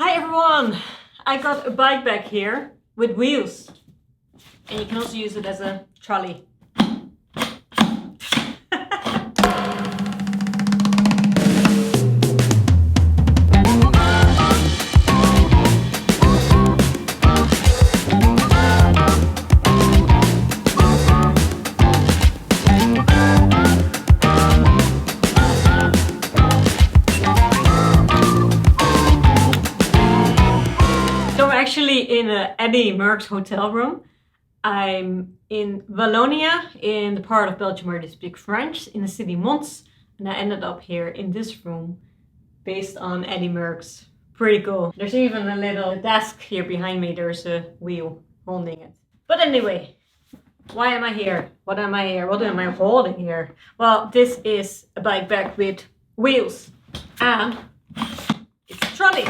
Hi everyone! I got a bike bag here with wheels, and you can also use it as a trolley. Actually in Eddie Merckx hotel room. I'm in Wallonia, in the part of Belgium where they speak French, in the city Mons, and I ended up here in this room based on Eddie Merckx. Pretty cool. There's even a little desk here behind me. There's a wheel holding it. But anyway, why am I here? What am I here? What am I holding here? Well, this is a bike bag with wheels, and it's a trolley.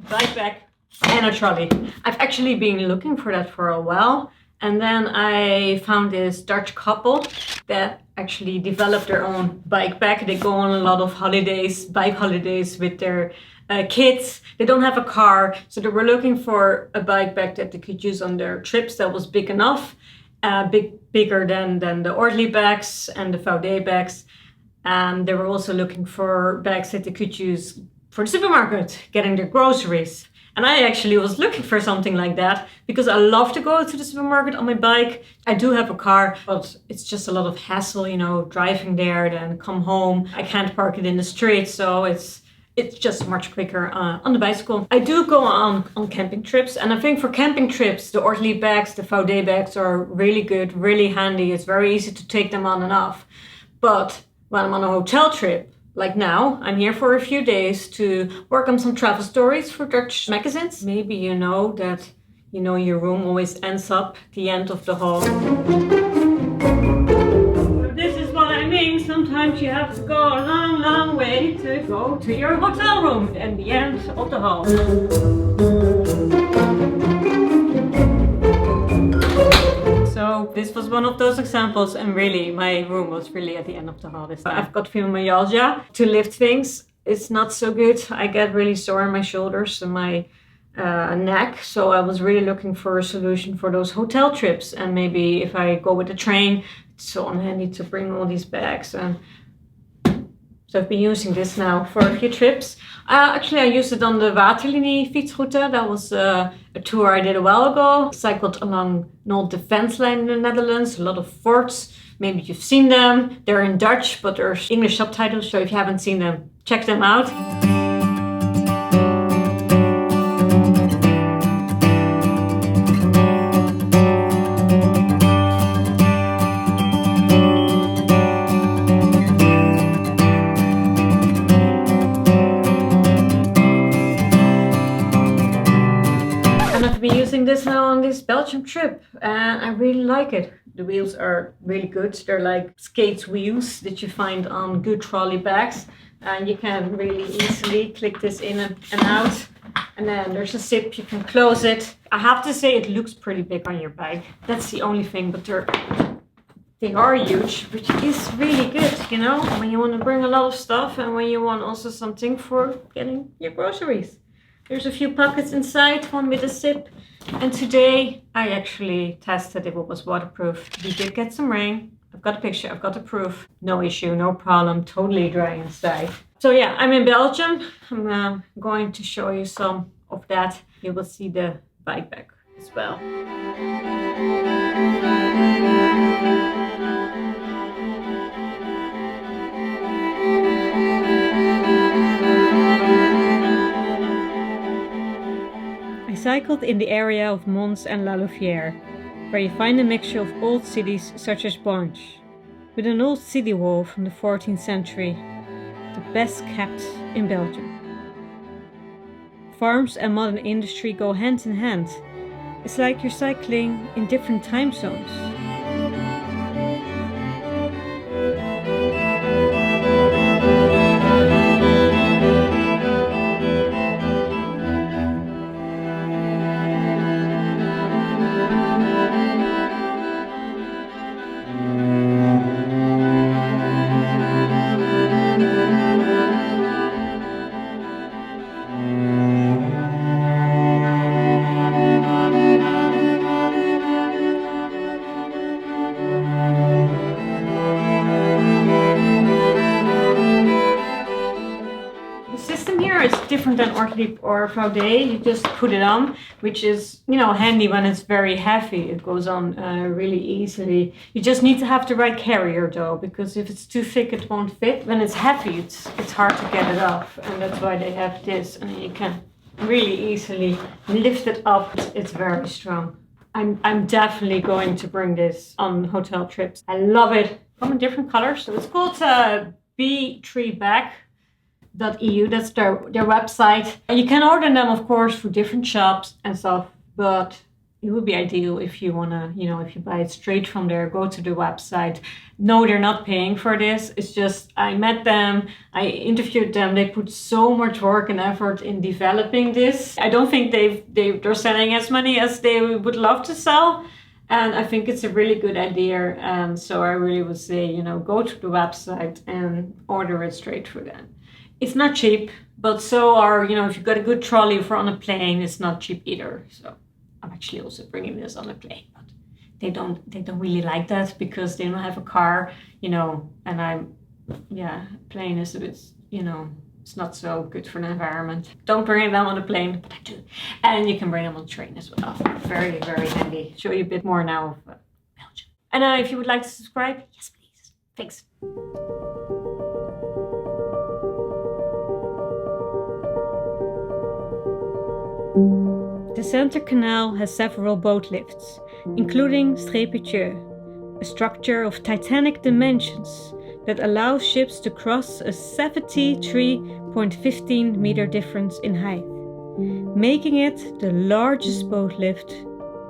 Bike bag and a trolley. I've actually been looking for that for a while, and then I found this Dutch couple that actually developed their own bike bag. They go on a lot of holidays, bike holidays with their kids. They don't have a car, so they were looking for a bike bag that they could use on their trips that was big enough, bigger than the Ortli bags and the VD bags. And they were also looking for bags that they could use for the supermarket, getting their groceries. And I actually was looking for something like that because I love to go to the supermarket on my bike. I do have a car, but it's just a lot of hassle, you know, driving there, then come home. I can't park it in the street, so it's just much quicker on the bicycle. I do go on camping trips, and I think for camping trips, the Ortli bags, the VD bags are really good, really handy. It's very easy to take them on and off. But when I'm on a hotel trip, like now, I'm here for a few days to work on some travel stories for Dutch magazines. Maybe you know that, you know, your room always ends up at the end of the hall. This is what I mean. Sometimes you have to go a long, long way to go to your hotel room and the end of the hall. So this was one of those examples, and really my room was really at the end of the hall this time. I've got fibromyalgia. To lift things, it's not so good. I get really sore in my shoulders and my neck, so I was really looking for a solution for those hotel trips. And maybe if I go with the train, it's so handy to bring all these bags. And so I've been using this now for a few trips. Actually, I used it on the Waterlinie fietsroute. That was a tour I did a while ago. Cycled along an old defense line in the Netherlands, a lot of forts. Maybe you've seen them. They're in Dutch, but there's English subtitles. So if you haven't seen them, check them out. I've been using this now on this Belgium trip, and I really like it. The wheels are really good. They're like skates wheels that you find on good trolley bags, and you can really easily click this in and out. And then there's a zip, you can close it. I have to say it looks pretty big on your bag. That's the only thing, but they are huge, which is really good, you know, when you want to bring a lot of stuff and when you want also something for getting your groceries. There's a few pockets inside, one with a zip. And today I actually tested if it was waterproof. We did get some rain. I've got a picture, I've got the proof. No issue, no problem, totally dry inside. So yeah, I'm in Belgium. I'm going to show you some of that. You will see the bike bag as well. I cycled in the area of Mons and La Louvière, where you find a mixture of old cities such as Binche, with an old city wall from the 14th century, the best kept in Belgium. Farms and modern industry go hand in hand. It's like you're cycling in different time zones. here. It's different than Ortlieb or Vaude. You just put it on, which is, you know, handy when it's very heavy. It goes on really easily. You just need to have the right carrier though, because if it's too thick, it won't fit. When it's heavy, it's hard to get it off, and that's why they have this, and you can really easily lift it up. It's very strong. I'm definitely going to bring this on hotel trips. I love it. Come in different colors. So it's called B3bag.eu. That's their website. And you can order them, of course, for different shops and stuff. But it would be ideal if you wanna, you know, if you buy it straight from there, go to the website. No, they're not paying for this. It's just, I met them, I interviewed them. They put so much work and effort in developing this. I don't think they're selling as many as they would love to sell. And I think it's a really good idea. So I really would say, you know, go to the website and order it straight for them. It's not cheap, but so are, you know, if you've got a good trolley for on a plane, it's not cheap either. So I'm actually also bringing this on a plane, but they don't really like that because they don't have a car, you know, and plane is a bit, you know, it's not so good for the environment. Don't bring them on a plane, but I do. And you can bring them on a train as well. Very, very handy. Show you a bit more now of Belgium. And if you would like to subscribe, yes, please. Thanks. The center canal has several boat lifts, including Strépy-Thieu, a structure of titanic dimensions that allows ships to cross a 73.15 meter difference in height, making it the largest boat lift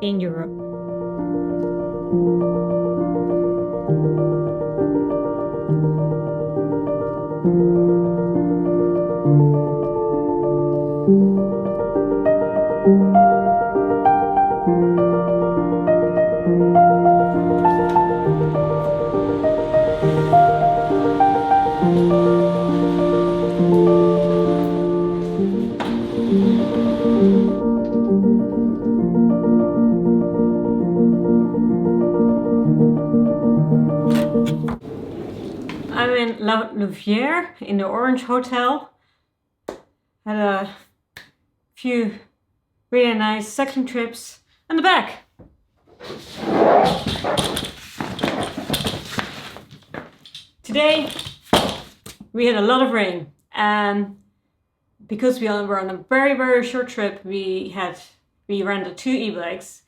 in Europe. I'm in La Louvière in the Orange Hotel. Had a few really nice cycling trips and the back. Today we had a lot of rain, and because we were on a very, very short trip, we rented 2 e-bikes,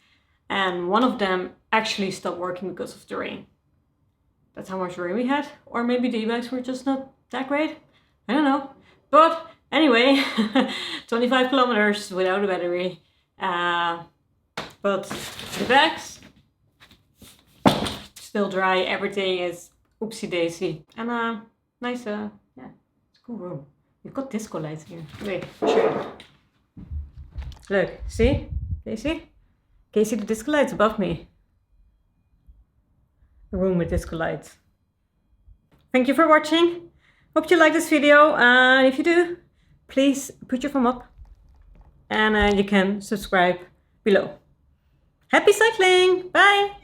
and one of them actually stopped working because of the rain. That's how much rain we had. Or maybe the e-bikes were just not that great. I don't know. But anyway, 25 kilometers without a battery. But the bags, still dry. Everything is oopsie daisy. And nice, yeah, it's a cool room. We've got disco lights here. Wait, I'll show you. Look, see? Can you see? Can you see the disco lights above me? A room with disco lights. Thank you for watching. Hope you like this video. And if you do, please put your thumb up. And you can subscribe below. Happy cycling! Bye!